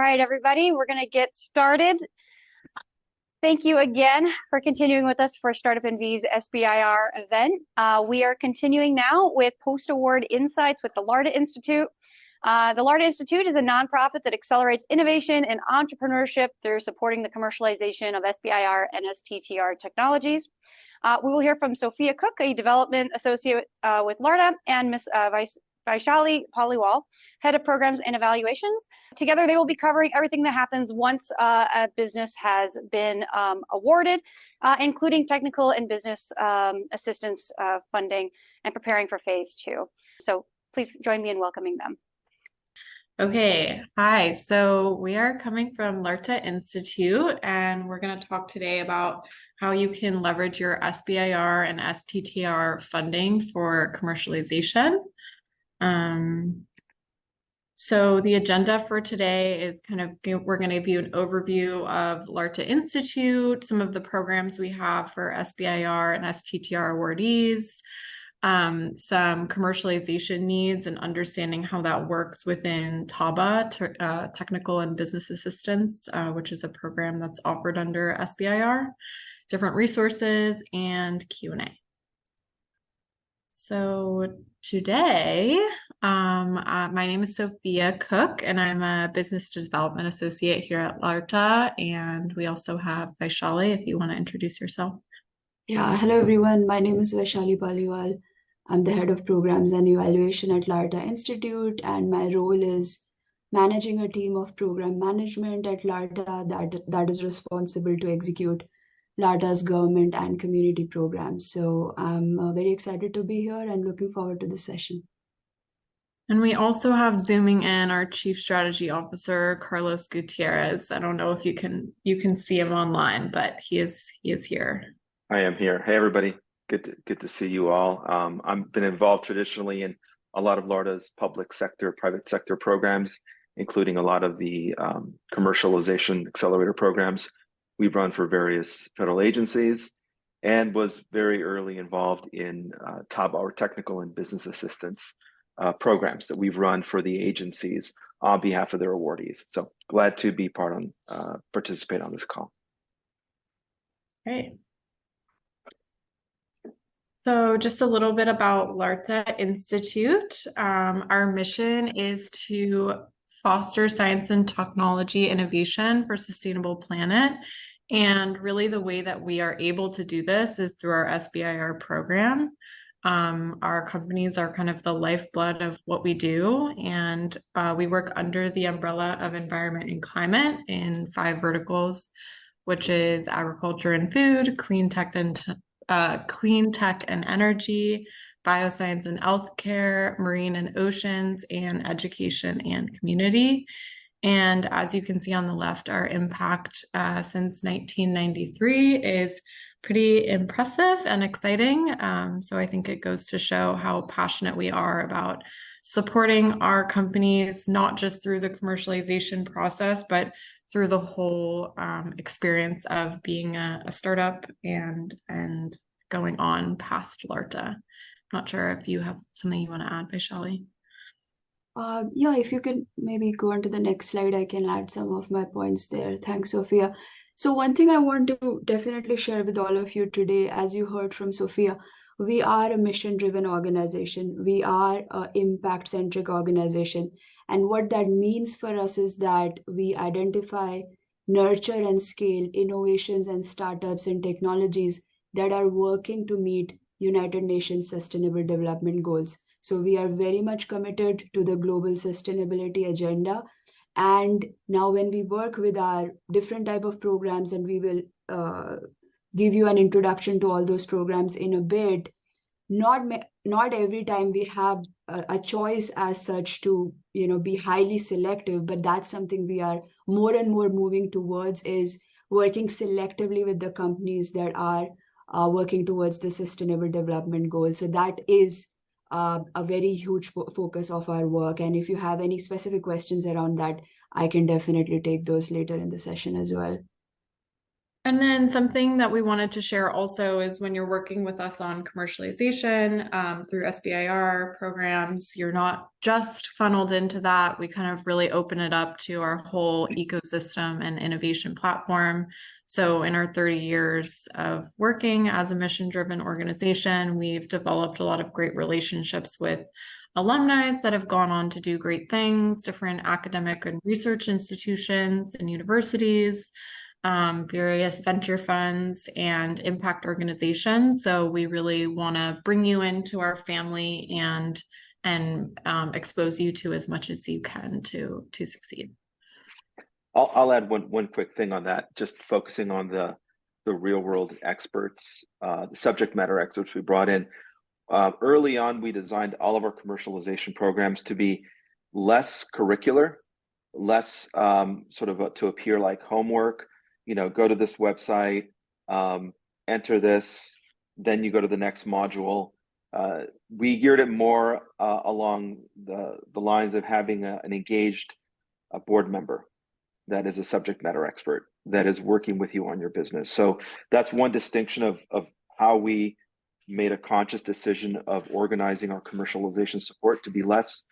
right, everybody, we're going to get started. Thank you again for continuing with us for StartUpNV's SBIR event. We are continuing now with post-award insights with the Larta Institute. The Larta Institute is a nonprofit that accelerates innovation and entrepreneurship through supporting the commercialization of SBIR and STTR technologies. We will hear from Sophia Cook, a development associate with Larta, and Ms. Vaishali Paliwal, head of programs and evaluations. Together, they will be covering everything that happens once a business has been awarded, including technical and business assistance funding and preparing for phase 2. So please join me in welcoming them. Okay, hi. So we are coming from Larta Institute, and we're going to talk today about how you can leverage your SBIR and STTR funding for commercialization. So the agenda for today is we're going to give you an overview of Larta Institute, some of the programs we have for SBIR and STTR awardees, some commercialization needs and understanding how that works within TABA, Technical and Business Assistance, which is a program that's offered under SBIR, different resources, and Q&A. So today, my name is Sophia Cook, and I'm a business development associate here at Larta. And we also have Vaishali, if you want to introduce yourself. Yeah, hello everyone. My name is Vaishali Paliwal. I'm the head of programs and evaluation at Larta Institute, and my role is managing a team of program management at Larta that is responsible to execute Larta's government and community programs. So I'm very excited to be here and looking forward to this session. And we also have zooming in our Chief Strategy Officer, Carlos Gutierrez. I don't know if you can see him online, but he is here. I am here. Hey everybody, good to see you all. I've been involved traditionally in a lot of Larta's public sector, private sector programs, including a lot of the commercialization accelerator programs we've run for various federal agencies, and was very early involved in TABA, or Technical and Business Assistance programs that we've run for the agencies on behalf of their awardees. So glad to be participate on this call. Great. So just a little bit about Larta Institute. Our mission is to foster science and technology innovation for a sustainable planet. And really the way that we are able to do this is through our SBIR program. Our companies are kind of the lifeblood of what we do, and we work under the umbrella of environment and climate in 5 verticals, which is agriculture and food, clean tech and energy, bioscience and healthcare, marine and oceans, and education and community. And as you can see on the left, our impact since 1993 is pretty impressive and exciting. So I think it goes to show how passionate we are about supporting our companies, not just through the commercialization process, but through the whole experience of being a startup and going on past Larta. Not sure if you have something you want to add, Vaishali. Yeah, if you can maybe go on to the next slide, I can add some of my points there. Thanks, Sophia. So one thing I want to definitely share with all of you today, as you heard from Sophia, we are a mission-driven organization. We are an impact-centric organization. And what that means for us is that we identify, nurture, and scale innovations and startups and technologies that are working to meet United Nations Sustainable Development Goals. So we are very much committed to the global sustainability agenda. And now when we work with our different type of programs, and we will give you an introduction to all those programs in a bit, not every time we have a choice as such to be highly selective, but that's something we are more and more moving towards, is working selectively with the companies that are working towards the Sustainable Development Goals. So that is a very huge focus of our work. And if you have any specific questions around that, I can definitely take those later in the session as well. And then something that we wanted to share also is when you're working with us on commercialization through SBIR programs, you're not just funneled into that. We kind of really open it up to our whole ecosystem and innovation platform. So in our 30 years of working as a mission-driven organization, we've developed a lot of great relationships with alumni that have gone on to do great things, different academic and research institutions and universities, various venture funds and impact organizations. So we really want to bring you into our family and expose you to as much as you can to succeed. I'll add one quick thing on that, just focusing on the real world experts, the subject matter experts we brought in. Early on, we designed all of our commercialization programs to be less curricular, less to appear like homework. Go to this website, enter this, then you go to the next module. We geared it more along the lines of having an engaged board member that is a subject matter expert that is working with you on your business. So that's one distinction of how we made a conscious decision of organizing our commercialization support to be less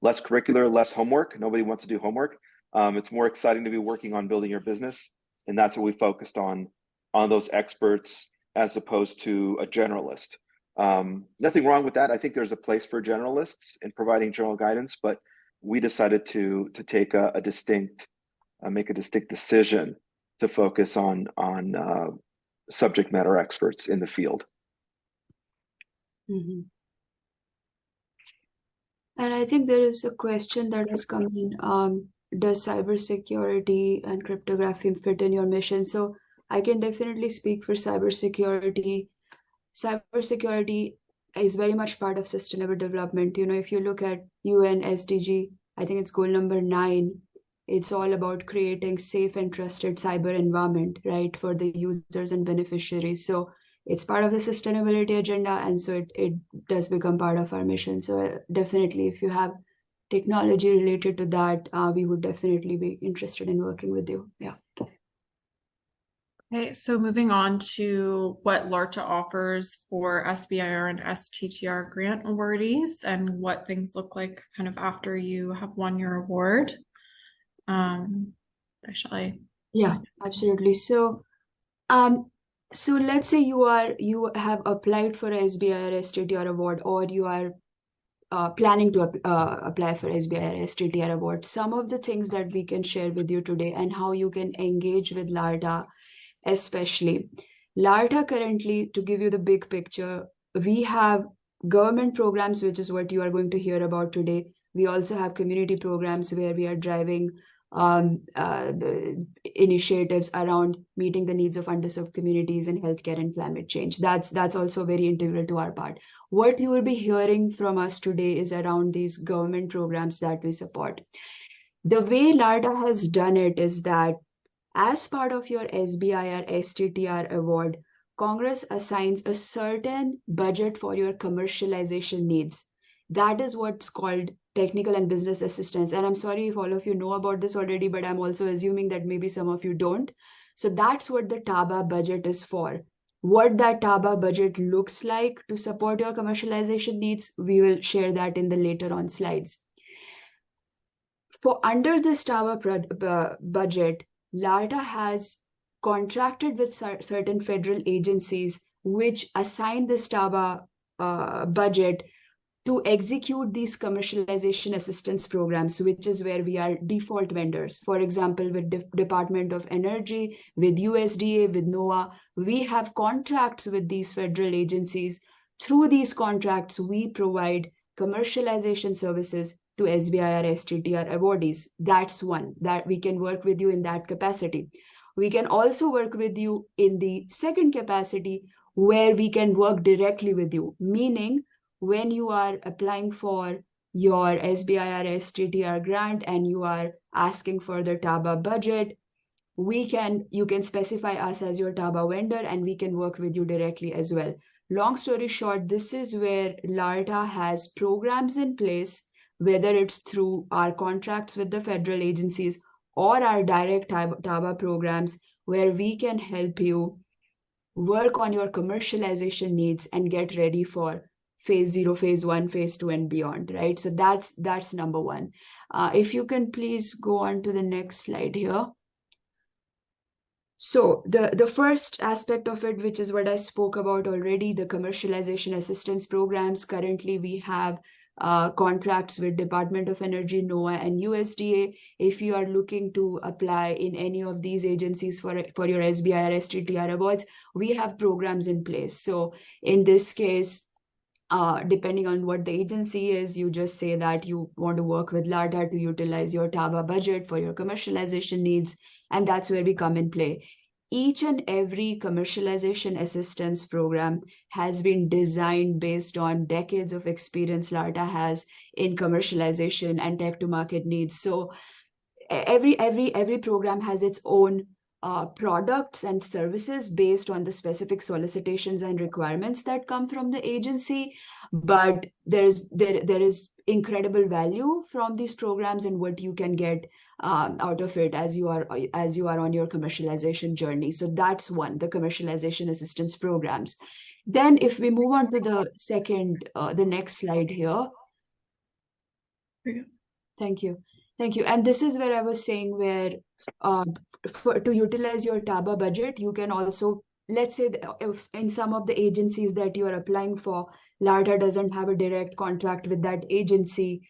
curricular, less homework. Nobody wants to do homework. It's more exciting to be working on building your business. And that's what we focused on those experts as opposed to a generalist. Nothing wrong with that. I think there's a place for generalists in providing general guidance, but we decided to take make a distinct decision to focus on subject matter experts in the field. Mm-hmm. And I think there is a question that has come in. Does cybersecurity and cryptography fit in your mission? So I can definitely speak for cybersecurity. Cybersecurity is very much part of sustainable development. If you look at UN SDG, I think it's goal number 9. It's all about creating safe and trusted cyber environment, right, for the users and beneficiaries. So it's part of the sustainability agenda, and so it does become part of our mission. So definitely, if you have technology related to that, we would definitely be interested in working with you. Yeah. Okay, so moving on to what Larta offers for SBIR and STTR grant awardees and what things look like kind of after you have won your award. Vaishali. Yeah, absolutely. So let's say you have applied for a SBIR STTR award, or you are planning to apply for SBIR STTR award. Some of the things that we can share with you today and how you can engage with Larta, especially. Larta currently, to give you the big picture, we have government programs, which is what you are going to hear about today. We also have community programs where we are driving initiatives around meeting the needs of underserved communities in healthcare and climate change. That's also very integral to our part. What you will be hearing from us today is around these government programs that we support. The way Larta has done it is that as part of your SBIR STTR award, Congress assigns a certain budget for your commercialization needs. That is what's called technical and business assistance. And I'm sorry if all of you know about this already, but I'm also assuming that maybe some of you don't. So that's what the TABA budget is for. What that TABA budget looks like to support your commercialization needs, we will share that in the later on slides. For under this TABA budget, Larta has contracted with certain federal agencies which assign this TABA budget to execute these commercialization assistance programs, which is where we are default vendors. For example, with Department of Energy, with USDA, with NOAA, we have contracts with these federal agencies. Through these contracts, we provide commercialization services to SBIR STTR awardees. That's one, that we can work with you in that capacity. We can also work with you in the second capacity where we can work directly with you, meaning when you are applying for your SBIR STTR grant and you are asking for the TABA budget, you can specify us as your TABA vendor and we can work with you directly as well. Long story short, this is where Larta has programs in place, whether it's through our contracts with the federal agencies or our direct TABA programs, where we can help you work on your commercialization needs and get ready for phase 0, phase 1, phase 2, and beyond, right? So that's number one. If you can please go on to the next slide here. So the first aspect of it, which is what I spoke about already, the commercialization assistance programs. Currently, we have contracts with Department of Energy, NOAA, and USDA. If you are looking to apply in any of these agencies for your SBIR, STTR awards, we have programs in place. So in this case, depending on what the agency is, you just say that you want to work with Larta to utilize your TABA budget for your commercialization needs, and that's where we come in play. Each and every commercialization assistance program has been designed based on decades of experience Larta has in commercialization and tech to market needs. So every program has its own products and services based on the specific solicitations and requirements that come from the agency. But there is incredible value from these programs and what you can get out of it as you are on your commercialization journey. So that's one, the commercialization assistance programs. Then if we move on to the next slide here. Thank you. Thank you. And this is where I was saying where to utilize your TABA budget, you can also, let's say if in some of the agencies that you are applying for, Larta doesn't have a direct contract with that agency,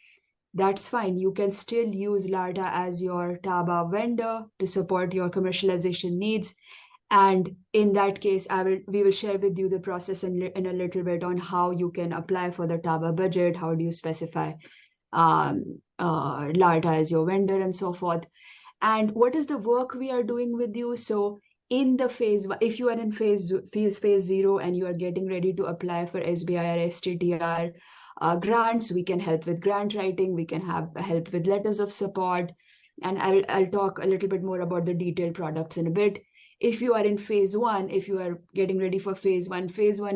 that's fine. You can still use Larta as your TABA vendor to support your commercialization needs. And in that case, we will share with you the process in a little bit on how you can apply for the TABA budget, how do you specify Larta as your vendor and so forth. And what is the work we are doing with you? So in the phase, if you are in phase 0 and you are getting ready to apply for SBIR, STTR grants, we can help with grant writing, we can help with letters of support, and I'll talk a little bit more about the detailed products in a bit. If you are in phase 1, if you are getting ready for phase 1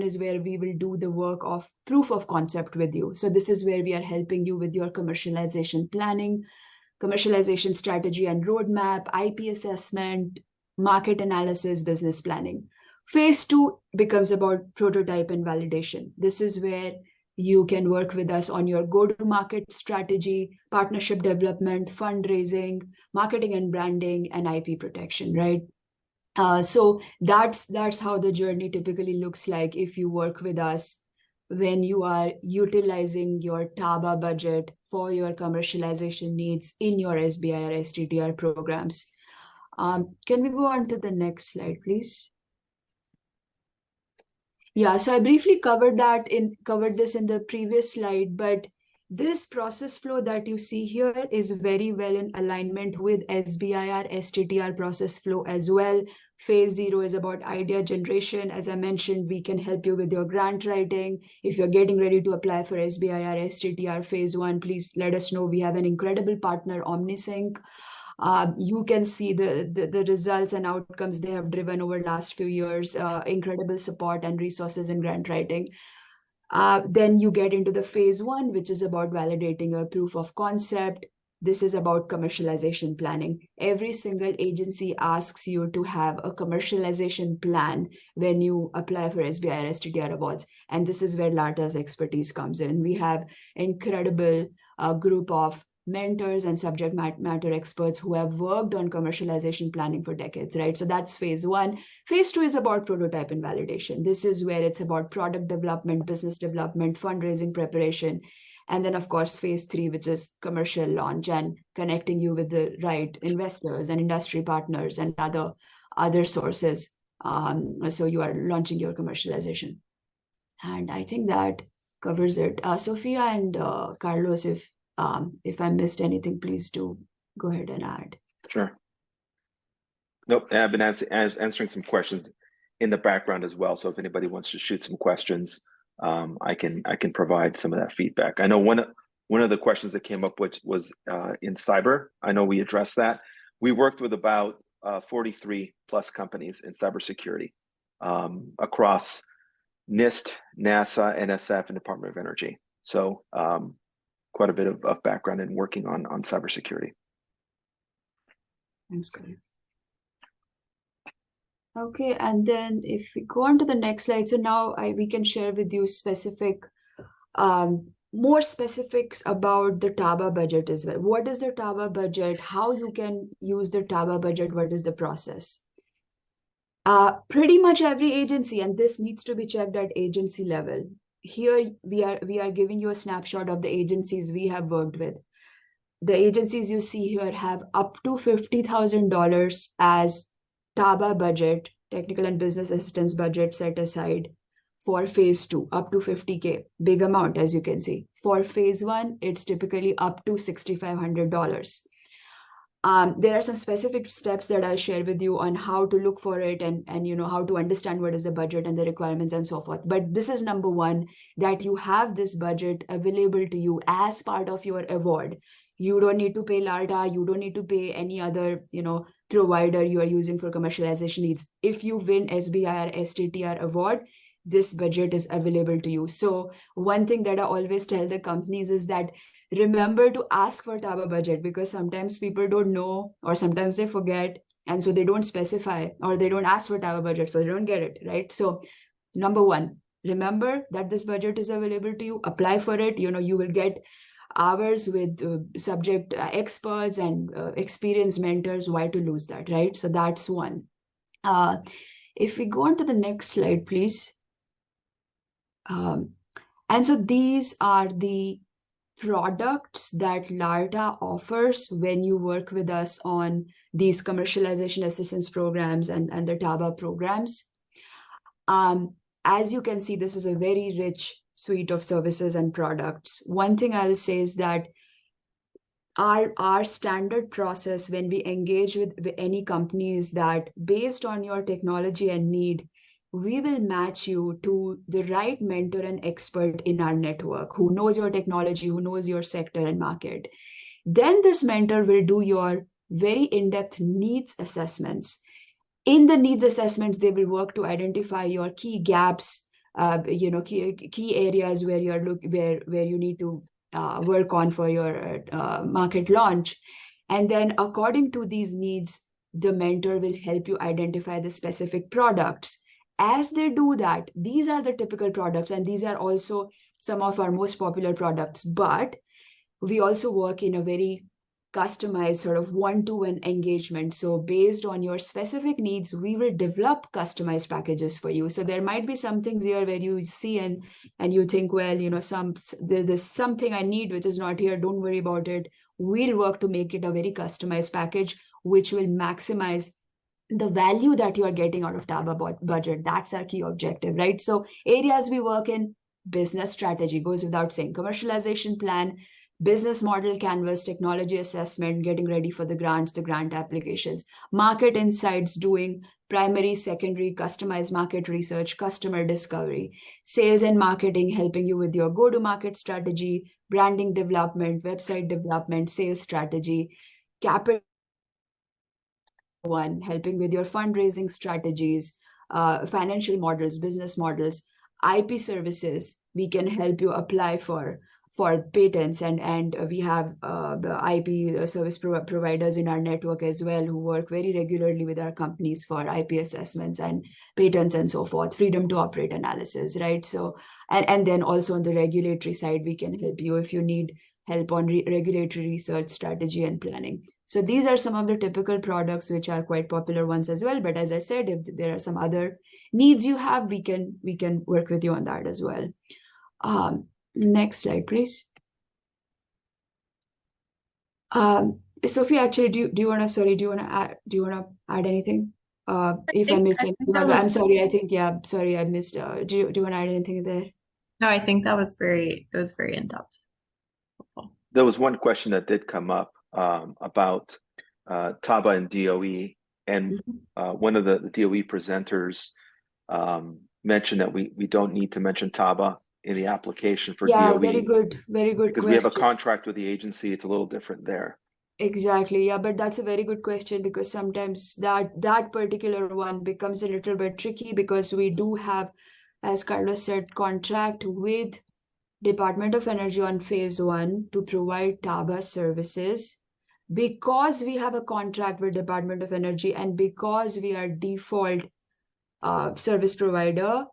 is where we will do the work of proof of concept with you. So this is where we are helping you with your commercialization planning, commercialization strategy and roadmap, IP assessment, market analysis, business planning. Phase 2 becomes about prototype and validation. This is where you can work with us on your go-to-market strategy, partnership development, fundraising, marketing and branding, and IP protection, right? So that's how the journey typically looks like if you work with us when you are utilizing your TABA budget for your commercialization needs in your SBIR, STTR programs. Can we go on to the next slide, please? Yeah, so I briefly covered this in the previous slide, but this process flow that you see here is very well in alignment with SBIR, STTR process flow as well. Phase 0 is about idea generation. As I mentioned, we can help you with your grant writing. If you're getting ready to apply for SBIR, STTR phase 1, please let us know. We have an incredible partner, OmniSync. You can see the results and outcomes they have driven over the last few years, incredible support and resources in grant writing. Then you get into the phase 1, which is about validating your proof of concept. This is about commercialization planning. Every single agency asks you to have a commercialization plan when you apply for SBIR, STTR awards. And this is where Larta's expertise comes in. We have incredible group of mentors and subject matter experts who have worked on commercialization planning for decades, right? So that's phase 1. Phase 2 is about prototype and validation. This is where it's about product development, business development, fundraising preparation. And then, of course, phase 3, which is commercial launch and connecting you with the right investors and industry partners and other sources. So you are launching your commercialization. And I think that covers it. Sophia and Carlos, if I missed anything, please do go ahead and add. Sure. Nope, I've been answering some questions in the background as well. So if anybody wants to shoot some questions, I can provide some of that feedback. I know one of the questions that came up, which was in cyber. I know we addressed that. We worked with about 43 plus companies in cybersecurity across NIST, NASA, NSF, and Department of Energy. So quite a bit of background in working on cybersecurity. Thanks, Carlos. Okay, and then if we go on to the next slide, so now we can share with you more specifics about the TABA budget as well. What is the TABA budget? How you can use the TABA budget? What is the process? Pretty much every agency, and this needs to be checked at agency level. Here we are giving you a snapshot of the agencies we have worked with. The agencies you see here have up to $50,000 as TABA budget, technical and business assistance budget set aside for phase 2, up to 50K, big amount as you can see. For phase 1, it's typically up to $6,500. There are some specific steps that I'll share with you on how to look for it and how to understand what is the budget and the requirements and so forth. But this is number one, that you have this budget available to you as part of your award. You don't need to pay Larta, you don't need to pay any other provider you are using for commercialization needs. If you win SBIR STTR award, this budget is available to you. So one thing that I always tell the companies is that remember to ask for TABA budget, because sometimes people don't know, or sometimes they forget, and so they don't specify, or they don't ask for TABA budget, so they don't get it, right? So number one, remember that this budget is available to you, apply for it. You will get hours with subject experts and experienced mentors. Why to lose that, right? So that's one. If we go on to the next slide, please. And so these are the products that Larta offers when you work with us on these commercialization assistance programs and the TABA programs. As you can see, this is a very rich suite of services and products. One thing I'll say is that our standard process when we engage with any company is that based on your technology and need, we will match you to the right mentor and expert in our network who knows your technology, who knows your sector and market. Then this mentor will do your very in-depth needs assessments. In the needs assessments, they will work to identify your key gaps, key areas where where you need to work on for your market launch. And then according to these needs, the mentor will help you identify the specific products. As they do that, these are the typical products, and these are also some of our most popular products. But we also work in a very customized sort of one-to-one engagement. So based on your specific needs, we will develop customized packages for you. So there might be some things here where you see and you think, well, there's something I need which is not here. Don't worry about it. We'll work to make it a very customized package, which will maximize the value that you are getting out of TABA budget. That's our key objective, right? So areas we work in: business strategy, goes without saying, commercialization plan, business model canvas, technology assessment, getting ready for the grants, the grant applications, market insights, doing primary, secondary, customized market research, customer discovery, sales and marketing, helping you with your go-to-market strategy, branding development, website development, sales strategy, capital one, helping with your fundraising strategies, financial models, business models, IP services. We can help you apply for patents, and we have the IP service providers in our network as well who work very regularly with our companies for IP assessments and patents and so forth, freedom to operate analysis, right? So, and then also on the regulatory side, we can help you if you need help on regulatory research, strategy, and planning. So these are some of the typical products which are quite popular ones as well. But as I said, if there are some other needs you have, we can work with you on that as well. Next slide, please. Sophia, actually, do you want to add anything? If I missed anything, I'm sorry. I missed. Do you want to add anything there? No, I think it was very in-depth. There was one question that did come up about TABA and DOE, and one of the DOE presenters mentioned that we don't need to mention TABA in the application for DOE. Very good because question. We have a contract with the agency. It's a little different there. Exactly. Yeah, but that's a very good question, because sometimes that particular one becomes a little bit tricky, because we do have, as Carlos said, contract with Department of Energy on phase 1 to provide TABA services. Because we have a contract with Department of Energy, and because we are default service provider,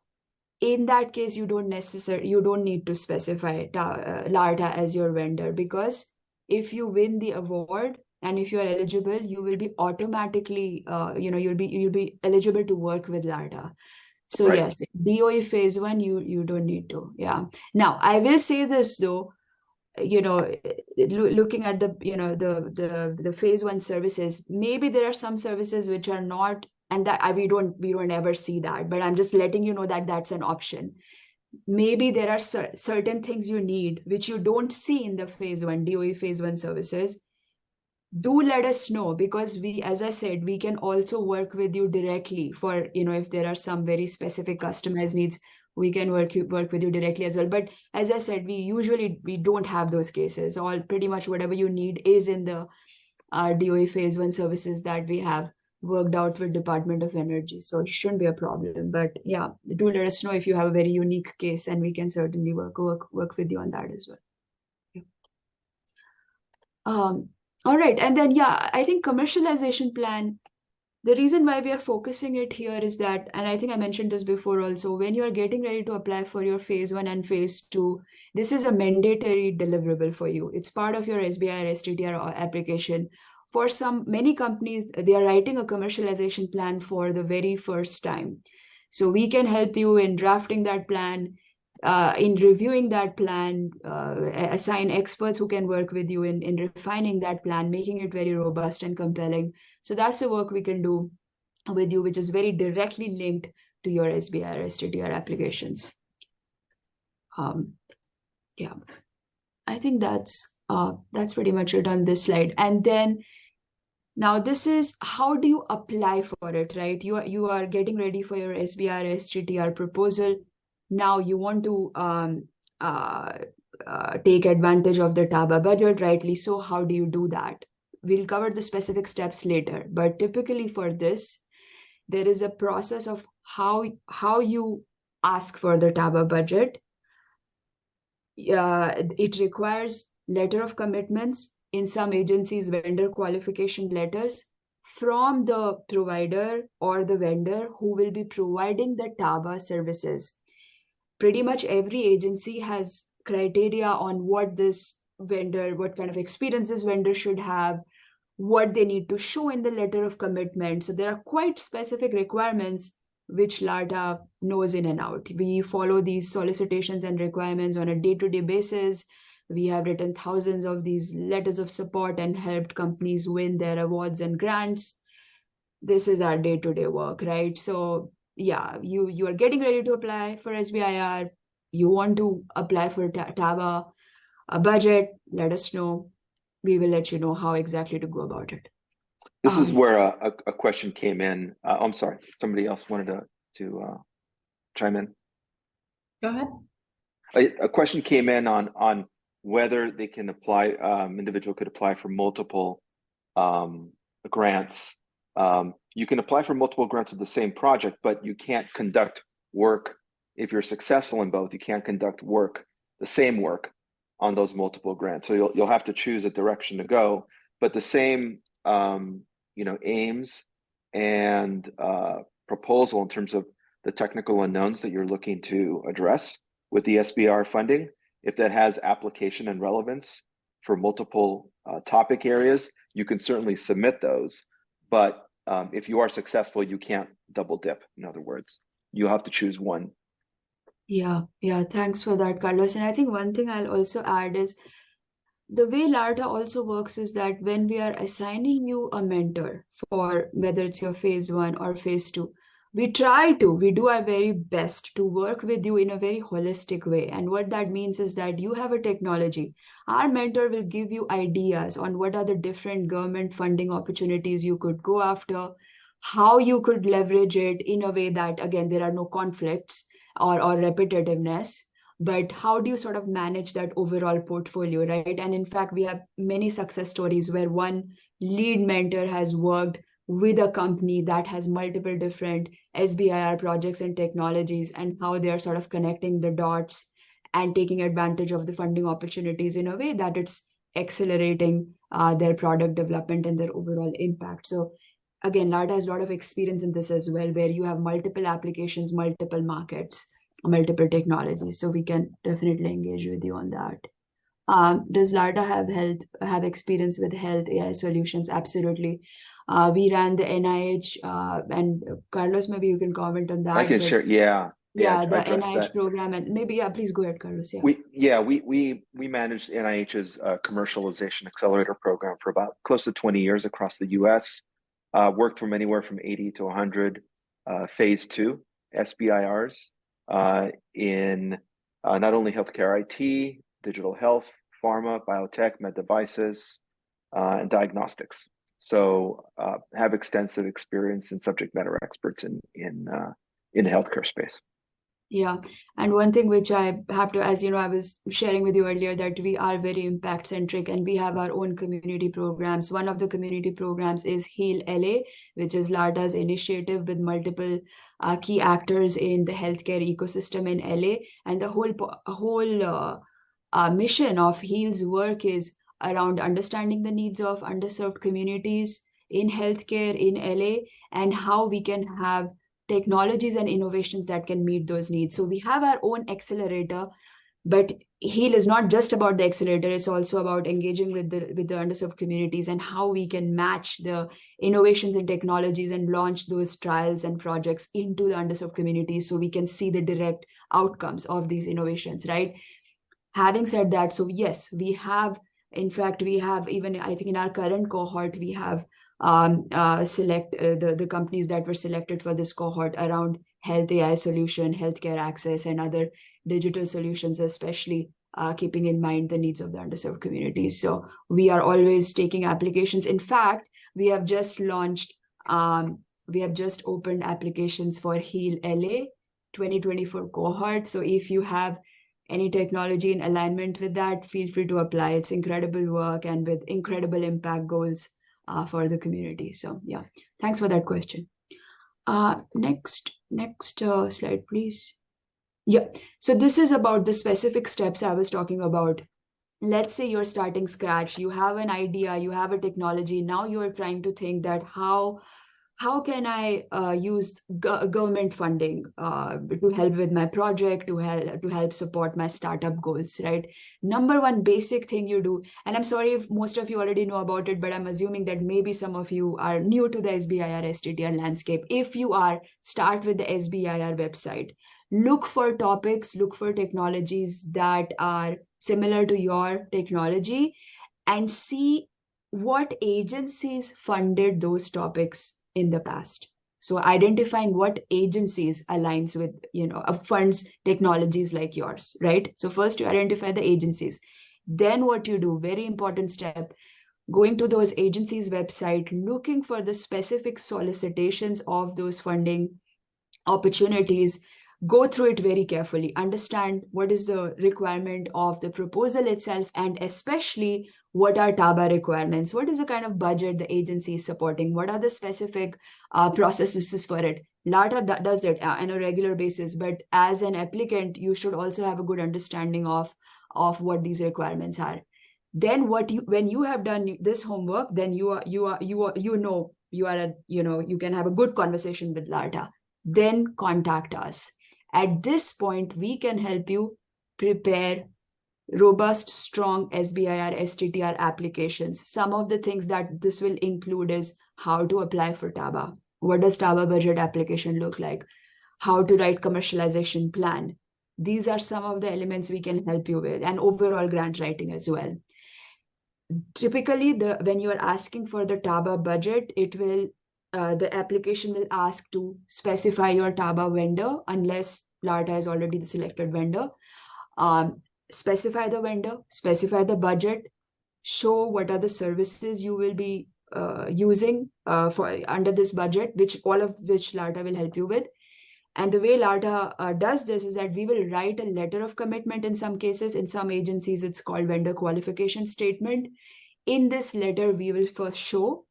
in that case, you don't need to specify Larta as your vendor, because if you win the award and if you are eligible, you will be automatically, you'll be eligible to work with Larta. So Right. yes, DOE phase 1, you don't need to. Yeah. Now I will say this though, looking at the phase 1 services, maybe there are some services which are not, and that we don't ever see that, but I'm just letting you know that that's an option. Maybe there are certain things you need which you don't see in the phase 1 DOE phase 1 services. Do let us know, because we, as I said, we can also work with you directly for, if there are some very specific customized needs, we can work with you directly as well. But as I said, we don't have those cases. All pretty much whatever you need is in the DOE phase 1 services that we have worked out with Department of Energy. So it shouldn't be a problem. But yeah, do let us know if you have a very unique case, and we can certainly work with you on that as well. Yeah. All right. And then, yeah, I think commercialization plan, the reason why we are focusing it here is that, and I think I mentioned this before also, when you are getting ready to apply for your phase 1 and phase 2, this is a mandatory deliverable for you. It's part of your SBIR, STTR application. For many companies, they are writing a commercialization plan for the very first time. So we can help you in drafting that plan, in reviewing that plan, assign experts who can work with you in refining that plan, making it very robust and compelling. So that's the work we can do with you, which is very directly linked to your SBIR, STTR applications. Yeah, I think that's pretty much it on this slide. And then now this is how do you apply for it, right? You are getting ready for your SBIR, STTR proposal. Now you want to take advantage of the TABA budget, rightly so. How do you do that? We'll cover the specific steps later, but typically for this, there is a process of how you ask for the TABA budget. It requires letter of commitments, in some agencies, vendor qualification letters from the provider or the vendor who will be providing the TABA services. Pretty much every agency has criteria on what kind of experience this vendor should have, what they need to show in the letter of commitment. So there are quite specific requirements which Larta knows in and out. We follow these solicitations and requirements on a day-to-day basis. We have written thousands of these letters of support and helped companies win their awards and grants. This is our day-to-day work, right? So yeah, you are getting ready to apply for SBIR. You want to apply for TABA, a budget, let us know. We will let you know how exactly to go about it. This is where a question came in. I'm sorry, somebody else wanted to chime in. Go ahead. A question came in on whether they can apply, individual could apply for multiple grants. You can apply for multiple grants of the same project, but you can't conduct work. If you're successful in both, you can't conduct the same work on those multiple grants. So you'll have to choose a direction to go, but the same aims and proposal in terms of the technical unknowns that you're looking to address with the SBIR funding, if that has application and relevance for multiple topic areas, you can certainly submit those. But if you are successful, you can't double dip. In other words, you have to choose one. Yeah, thanks for that, Carlos. And I think one thing I'll also add is the way Larta also works is that when we are assigning you a mentor for whether it's your phase 1 or phase 2, we do our very best to work with you in a very holistic way. And what that means is that you have a technology. Our mentor will give you ideas on what are the different government funding opportunities you could go after, how you could leverage it in a way that, again, there are no conflicts or repetitiveness, but how do you sort of manage that overall portfolio, right? And in fact, we have many success stories where one lead mentor has worked with a company that has multiple different SBIR projects and technologies, and how they're sort of connecting the dots and taking advantage of the funding opportunities in a way that it's accelerating their product development and their overall impact. So again, Larta has a lot of experience in this as well, where you have multiple applications, multiple markets, multiple technologies. So we can definitely engage with you on that. Does Larta have experience with health AI solutions? Absolutely. We ran the NIH, and Carlos, maybe you can comment on that. I can share. Yeah, the address NIH that. program, and maybe please go ahead, Carlos. We managed NIH's commercialization accelerator program for about close to 20 years across the U.S. Worked from anywhere from 80 to 100 phase 2 SBIRs in not only healthcare IT, digital health, pharma, biotech, med devices, and diagnostics. So have extensive experience and subject matter experts in the healthcare space. Yeah. And one thing which I have to, as you know, I was sharing with you earlier that we are very impact centric and we have our own community programs. One of the community programs is Heal LA, which is Larta's initiative with multiple key actors in the healthcare ecosystem in LA. And the whole mission of Heal's work is around understanding the needs of underserved communities in healthcare in LA and how we can have technologies and innovations that can meet those needs. So we have our own accelerator, but Heal is not just about the accelerator, it's also about engaging with the underserved communities and how we can match the innovations and technologies and launch those trials and projects into the underserved communities so we can see the direct outcomes of these innovations, right? Having said that, so yes, we have, in fact, we have even, I think in our current cohort, we have the companies that were selected for this cohort around health AI solution, healthcare access, and other digital solutions, especially keeping in mind the needs of the underserved communities. So we are always taking applications. In fact, we have just launched, we have just opened applications for Heal LA 2024 cohort. So if you have any technology in alignment with that, feel free to apply. It's incredible work and with incredible impact goals for the community. So yeah, thanks for that question. Next slide, please. Yeah, so this is about the specific steps I was talking about. Let's say you're starting scratch, you have an idea, you have a technology, now you're trying to think that how can I use government funding to help with my project, to help support my startup goals, right? Number one basic thing you do, and I'm sorry if most of you already know about it, but I'm assuming that maybe some of you are new to the SBIR STTR landscape. If you are, start with the SBIR website. Look for topics, look for technologies that are similar to your technology and see what agencies funded those topics in the past. So identifying what agencies aligns with, funds technologies like yours, right? So first you identify the agencies. Then what you do, very important step, going to those agencies' website, looking for the specific solicitations of those funding opportunities, go through it very carefully, understand what is the requirement of the proposal itself, and especially what are TABA requirements? What is the kind of budget the agency is supporting? What are the specific processes for it? Larta does it on a regular basis, but as an applicant, you should also have a good understanding of what these requirements are. Then when you have done this homework, then you can have a good conversation with Larta. Then contact us. At this point, we can help you prepare robust, strong SBIR, STTR applications. Some of the things that this will include is how to apply for TABA. What does TABA budget application look like? How to write commercialization plan. These are some of the elements we can help you with, and overall grant writing as well. Typically, when you are asking for the TABA budget, the application will ask to specify your TABA vendor unless Larta is already the selected vendor. Specify the vendor, specify the budget, show what are the services you will be using for under this budget, all of which Larta will help you with. And the way Larta does this is that we will write a letter of commitment in some cases. In some agencies, it's called vendor qualification statement. In this letter, we will first show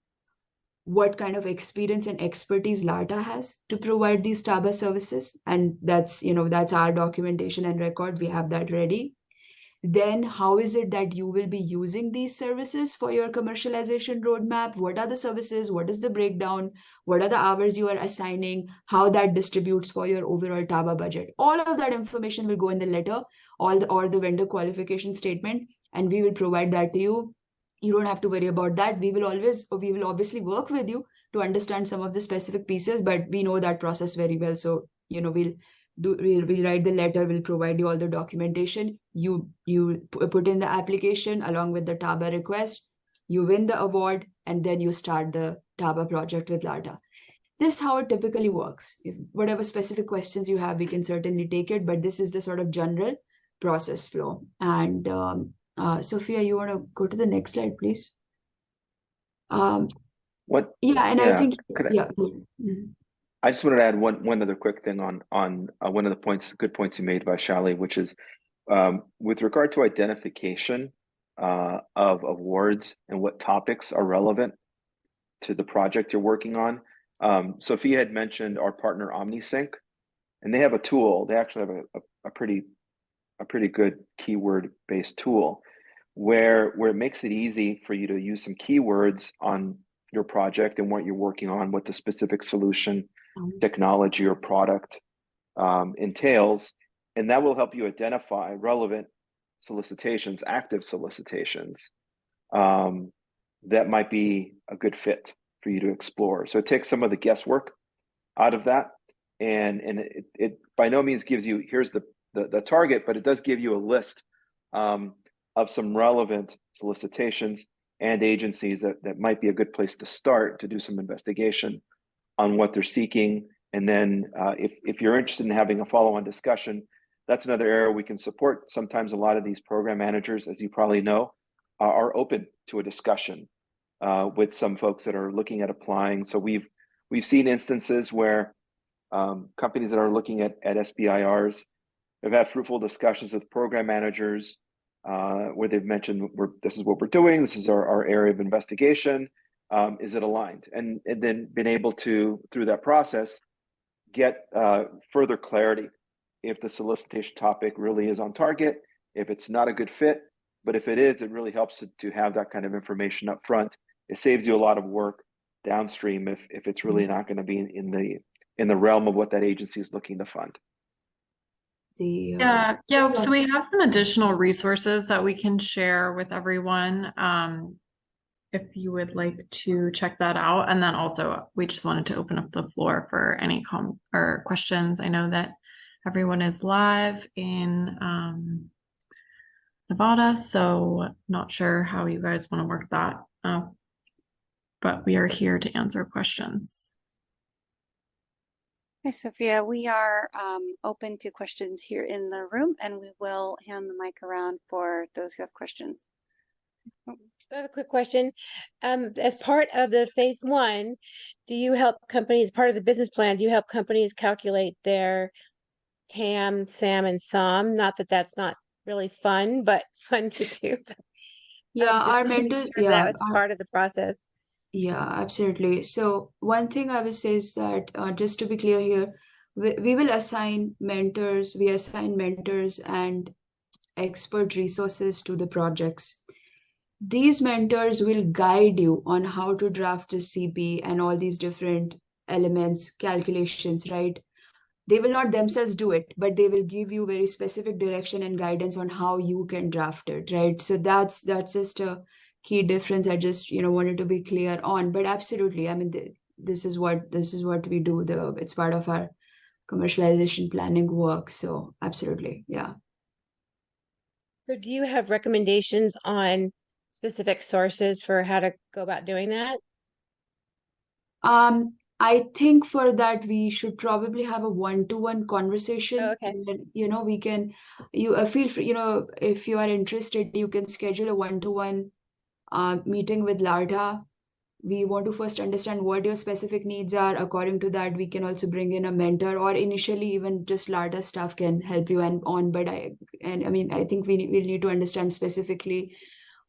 what kind of experience and expertise Larta has to provide these TABA services. And that's our documentation and record. We have that ready. Then how is it that you will be using these services for your commercialization roadmap? What are the services? What is the breakdown? What are the hours you are assigning? How that distributes for your overall TABA budget? All of that information will go in the letter or the vendor qualification statement, and we will provide that to you. You don't have to worry about that. We will obviously work with you to understand some of the specific pieces, but we know that process very well. So, we'll write the letter, we'll provide you all the documentation. You put in the application along with the TABA request, you win the award, and then you start the TABA project with Larta. This is how it typically works. If whatever specific questions you have, we can certainly take it, but this is the sort of general process flow. And Sophia, you want to go to the next slide, please? What? Yeah, and Yeah, I think, could I- yeah. Mhm. I just wanted to add one other quick thing on one of the good points you made, Vaishali, which is with regard to identification of awards and what topics are relevant to the project you're working on. Sophia had mentioned our partner OmniSync, and they have a tool. They actually have a pretty good keyword-based tool where it makes it easy for you to use some keywords on your project and what you're working on, what the specific solution, technology, or product entails, and that will help you identify relevant solicitations, active solicitations that might be a good fit for you to explore. So it takes some of the guesswork out of that, and it by no means gives you here's the target, but it does give you a list of some relevant solicitations and agencies that might be a good place to start to do some investigation on what they're seeking. And then if you're interested in having a follow-on discussion, that's another area we can support. Sometimes a lot of these program managers, as you probably know, are open to a discussion with some folks that are looking at applying. So we've seen instances where companies that are looking at SBIRs have had fruitful discussions with program managers where they've mentioned, this is what we're doing, this is our area of investigation, is it aligned? And then been able to, through that process, get further clarity if the solicitation topic really is on target, if it's not a good fit, but if it is, it really helps to have that kind of information up front. It saves you a lot of work downstream if it's really not going to be in the realm of what that agency is looking to fund. Yeah. So we have some additional resources that we can share with everyone. If you would like to check that out. And then also we just wanted to open up the floor for any questions. I know that everyone is live in Nevada, so not sure how you guys want to work that out, but we are here to answer questions. Hey, Sophia, we are open to questions here in the room, and we will hand the mic around for those who have questions. I have a quick question. As part of the phase 1, do you help companies, part of the business plan, do you help companies calculate their TAM, SAM, and SOM? Not that that's not really fun, but fun to do. Yeah, our mentors, that was part of the process. Yeah, absolutely. So one thing I will say is that just to be clear here, we will assign mentors, and expert resources to the projects. These mentors will guide you on how to draft the CP and all these different elements, calculations, right? They will not themselves do it, but they will give you very specific direction and guidance on how you can draft it, right? So that's just a key difference I just wanted to be clear on. But absolutely, I mean, this is what we do. It's part of our commercialization planning work. So absolutely, yeah. So do you have recommendations on specific sources for how to go about doing that? I think for that we should probably have a one-to-one conversation. Oh, okay. And, we can, feel free, if you are interested, you can schedule a one-to-one meeting with Larta. We want to first understand what your specific needs are. According to that, we can also bring in a mentor, or initially even just Larta staff can help you But I think we need to understand specifically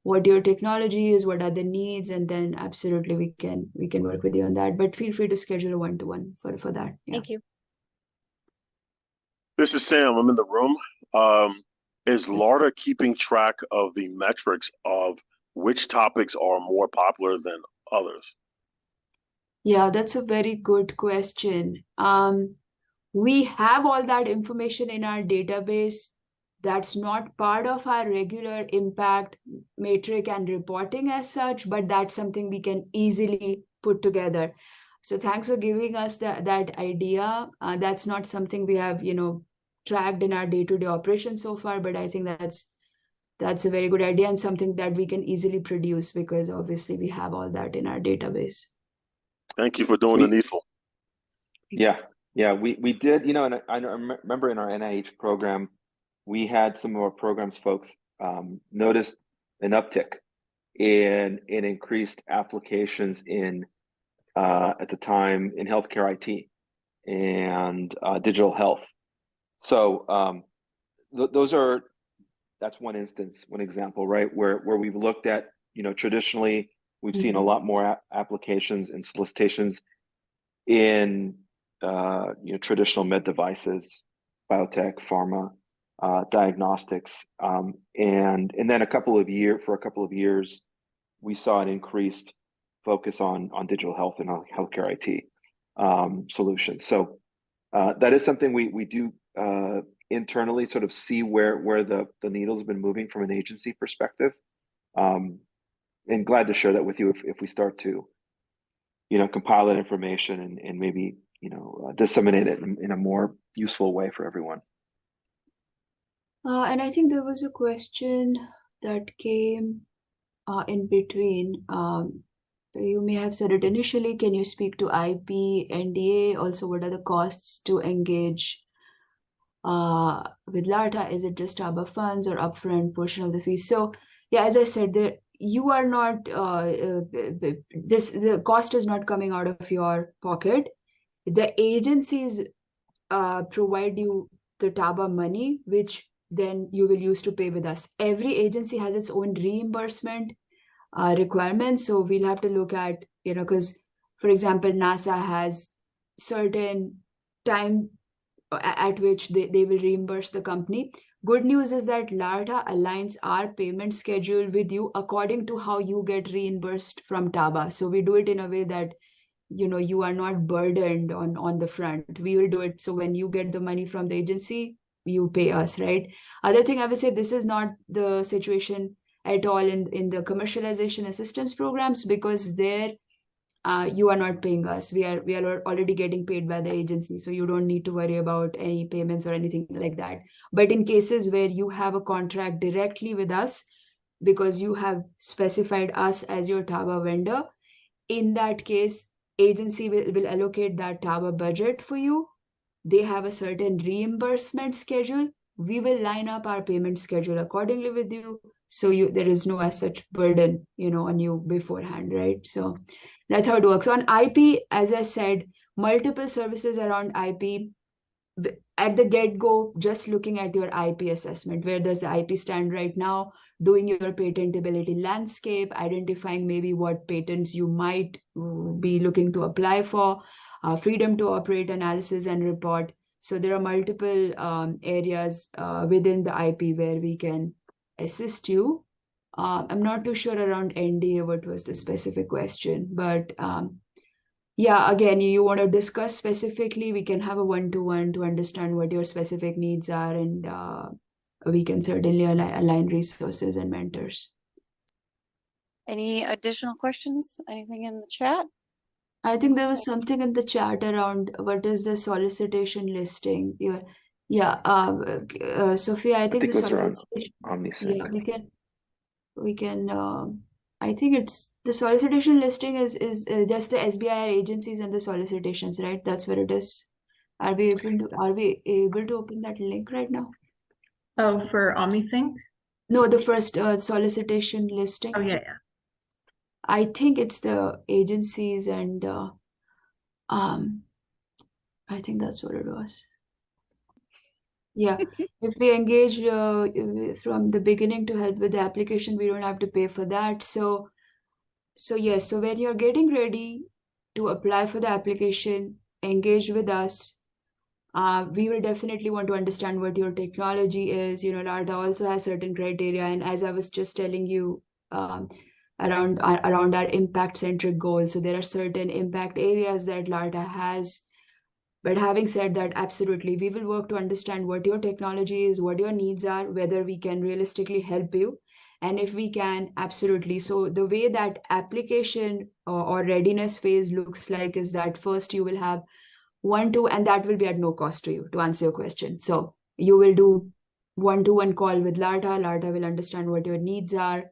what your technology is, what are the needs, and then absolutely we can work with you on that. But feel free to schedule a one-to-one for that. Yeah. Thank you. This is Sam. I'm in the room. Is Larta keeping track of the metrics of which topics are more popular than others? Yeah, that's a very good question. We have all that information in our database. That's not part of our regular impact metric and reporting as such, but that's something we can easily put together. So thanks for giving us that idea. That's not something we have, tracked in our day-to-day operation so far, but I think that's a very good idea and something that we can easily produce because obviously we have all that in our database. Thank you for doing the needful. Yeah, we did, and I remember in our NIH program, we had some of our programs folks noticed an uptick in increased applications in at the time in healthcare IT and digital health. So that's one instance, one example, right? Where we've looked at, traditionally we've seen a lot more applications and solicitations in traditional med devices, biotech, pharma, diagnostics, and then for a couple of years, we saw an increased focus on digital health and healthcare IT solutions. So that is something we do internally sort of see where the needle's been moving from an agency perspective, and glad to share that with you if we start to compile that information and maybe disseminate it in a more useful way for everyone. And I think there was a question that came in between. So you may have said it initially. Can you speak to IP, NDA? Also, what are the costs to engage with Larta? Is it just TABA funds or upfront portion of the fees? So yeah, as I said, you are not the cost is not coming out of your pocket. The agencies provide you the TABA money, which then you will use to pay with us. Every agency has its own reimbursement requirements. So we'll have to look at, because for example, NASA has certain time at which they will reimburse the company. Good news is that Larta aligns our payment schedule with you according to how you get reimbursed from TABA. So we do it in a way that you are not burdened on the front. We will do it so when you get the money from the agency, you pay us, right? Other thing I would say, this is not the situation at all in the commercialization assistance programs, because there you are not paying us. We are already getting paid by the agency, so you don't need to worry about any payments or anything like that. But in cases where you have a contract directly with us because you have specified us as your TABA vendor, in that case, agency will allocate that TABA budget for you. They have a certain reimbursement schedule. We will line up our payment schedule accordingly with you, so there is no as such burden on you beforehand, right? So that's how it works. On IP, as I said, multiple services around IP. At the get-go, just looking at your IP assessment, where does the IP stand right now, doing your patentability landscape, identifying maybe what patents you might be looking to apply for, freedom to operate analysis and report. So there are multiple areas within the IP where we can assist you. I'm not too sure around NDA what was the specific question, but yeah, again, you want to discuss specifically, we can have a one-to-one to understand what your specific needs are, and we can certainly align resources and mentors. Any additional questions? Anything in the chat? I think there was something in the chat around what is the solicitation listing. Sophia, I think the solicitation. OmniSync. Yeah, we can. I think it's the solicitation listing is just the SBIR agencies and the solicitations, right? That's where it is. Are we able to open that link right now? Oh, for OmniSync? No, the first solicitation listing. Oh, yeah. I think it's the agencies and I think that's what it was. Yeah, if we engage from the beginning to help with the application, we don't have to pay for that. So yes, so when you're getting ready to apply for the application, engage with us. We will definitely want to understand what your technology is. Larta also has certain criteria, and as I was just telling you, around our impact-centric goals. So there are certain impact areas that Larta has. But having said that, absolutely, we will work to understand what your technology is, what your needs are, whether we can realistically help you. And if we can, absolutely. So the way that application or readiness phase looks like is that first you will have 1-2, and that will be at no cost to you, to answer your question. So you will do 1-to-1 call with Larta. Larta will understand what your needs are.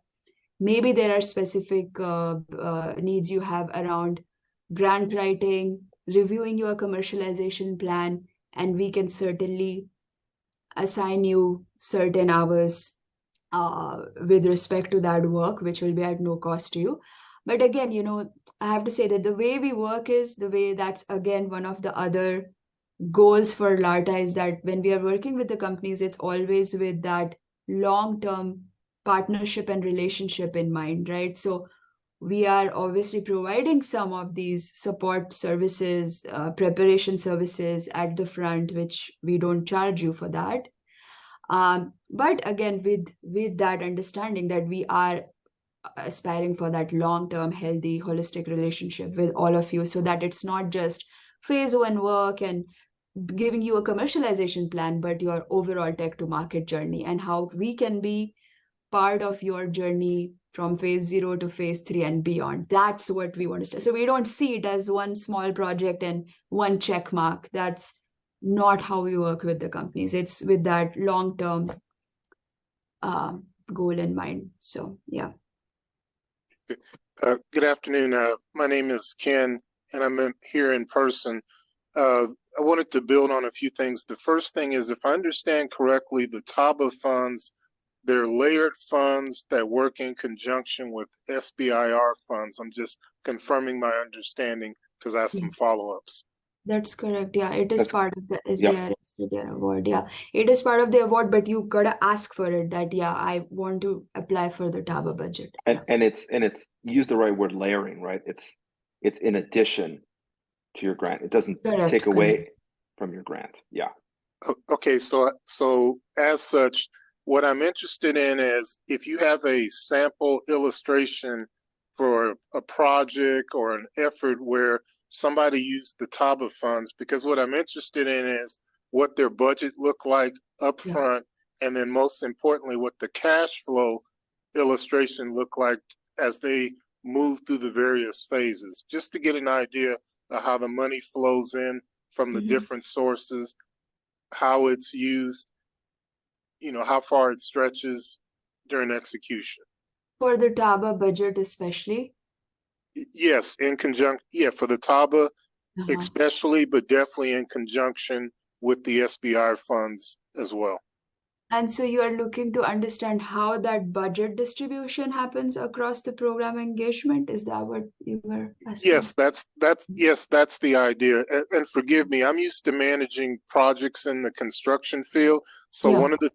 Maybe there are specific needs you have around grant writing, reviewing your commercialization plan, and we can certainly assign you certain hours with respect to that work, which will be at no cost to you. But again, I have to say that the way we work is the way that's, again, one of the other goals for Larta is that when we are working with the companies, it's always with that long-term partnership and relationship in mind, right? So we are obviously providing some of these support services, preparation services at the front, which we don't charge you for that. But again, with that understanding that we are aspiring for that long-term, healthy, holistic relationship with all of you, so that it's not just phase 1 work and giving you a commercialization plan, but your overall tech to market journey and how we can be part of your journey from phase 0 to phase 3 and beyond. That's what we want to say. So we don't see it as one small project and one check mark. That's not how we work with the companies. It's with that long-term goal in mind. So, yeah. Good afternoon. My name is Ken, and I'm here in person. I wanted to build on a few things. The first thing is, if I understand correctly, the TABA funds, they're layered funds that work in conjunction with SBIR funds. I'm just confirming my understanding because I have some follow-ups. That's correct. Yeah, it is part of the SBIR STTR award. Yeah, it is part of the award, but you gotta ask for it that, yeah, I want to apply for the TABA budget. And it's use the right word, layering, right? It's in addition to your grant. It doesn't take away from your grant. Yeah. Okay, so as such, what I'm interested in is if you have a sample illustration for a project or an effort where somebody used the TABA funds, because what I'm interested in is what their budget looked like up front, and then most importantly, what the cash flow illustration looked like as they move through the various phases, just to get an idea of how the money flows in from the different sources, how it's used, how far it stretches during execution. For the TABA budget especially? Yes, in conjunction, for the TABA especially, but definitely in conjunction with the SBIR funds as well. And so you are looking to understand how that budget distribution happens across the program engagement? Is that what you were asking? Yes, that's the idea. And forgive me, I'm used to managing projects in the construction field. So one of the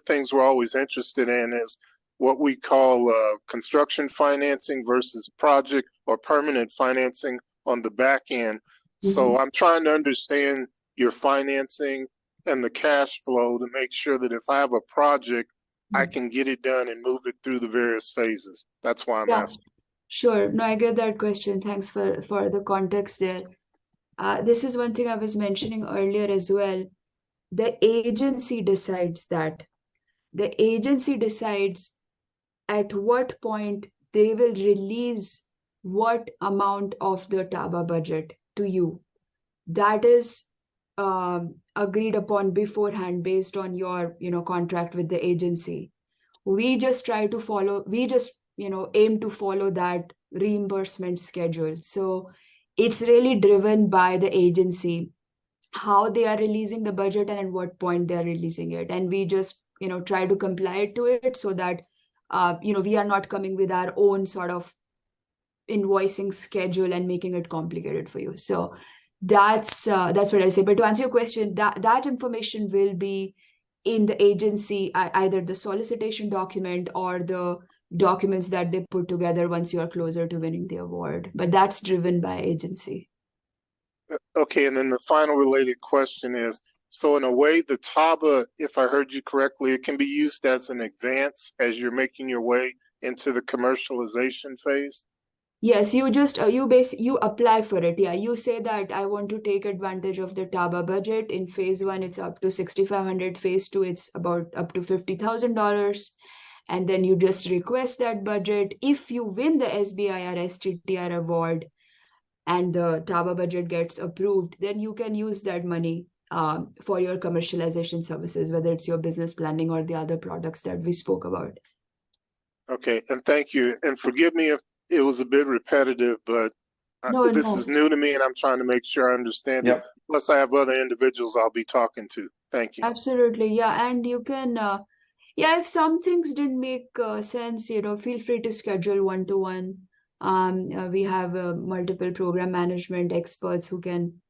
things we're always interested in is what we call construction financing versus project or permanent financing on the back end. So I'm trying to understand your financing and the cash flow to make sure that if I have a project, I can get it done and move it through the various phases. That's why I'm asking. Sure. No, I get that question. Thanks for the context there. This is one thing I was mentioning earlier as well. The agency decides that. The agency decides at what point they will release what amount of the TABA budget to you. That is agreed upon beforehand based on your contract with the agency. We just aim to follow that reimbursement schedule. So it's really driven by the agency, how they are releasing the budget and at what point they're releasing it. And we just try to comply to it so that we are not coming with our own sort of invoicing schedule and making it complicated for you. So that's what I say. But to answer your question, that information will be in the agency, either the solicitation document or the documents that they put together once you are closer to winning the award. But that's driven by agency. Okay, and then the final related question is, so in a way, the TABA, if I heard you correctly, it can be used as an advance as you're making your way into the commercialization phase? Yes, you just you apply for it. Yeah, you say that I want to take advantage of the TABA budget. In phase one, it's up to 6,500. Phase two, it's about up to $50,000. And then you just request that budget. If you win the SBIR STTR award and the TABA budget gets approved, then you can use that money for your commercialization services, whether it's your business planning or the other products that we spoke about. Okay, and thank you. And forgive me if it was a bit repetitive, but No, this no. is new to me and I'm trying to make sure I understand it. Yep. Plus, I have other individuals I'll be talking to. Thank you. Absolutely. Yeah. And you can, yeah, if some things didn't make sense, feel free to schedule one-to-one. We have multiple program management experts who can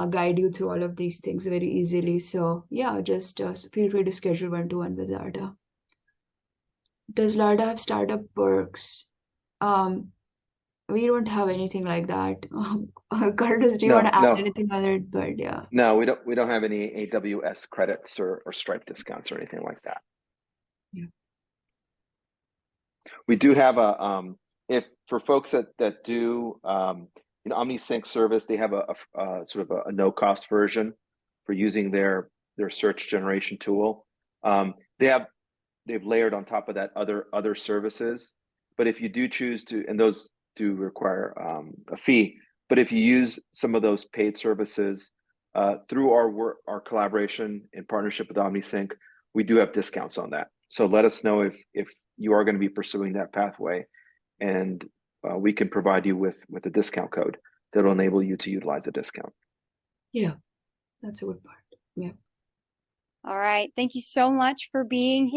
guide you through all of these things very easily. So yeah, just feel free to schedule one-to-one with Larta. Does Larta have startup perks? We don't have anything like that. Curtis, do you want to add anything on it? But yeah. No, we don't have any AWS credits or Stripe discounts or anything like that. Yeah. We do have a if for folks that do OmniSync service, they have a sort of a no-cost version for using their search generation tool. They've layered on top of that other services. But if you do choose to, and those do require a fee, but if you use some of those paid services through our collaboration in partnership with OmniSync, we do have discounts on that. So let us know if you are going to be pursuing that pathway, and we can provide you with a discount code that will enable you to utilize a discount. Yeah, that's a good part. Yeah. All right. Thank you so much for being here.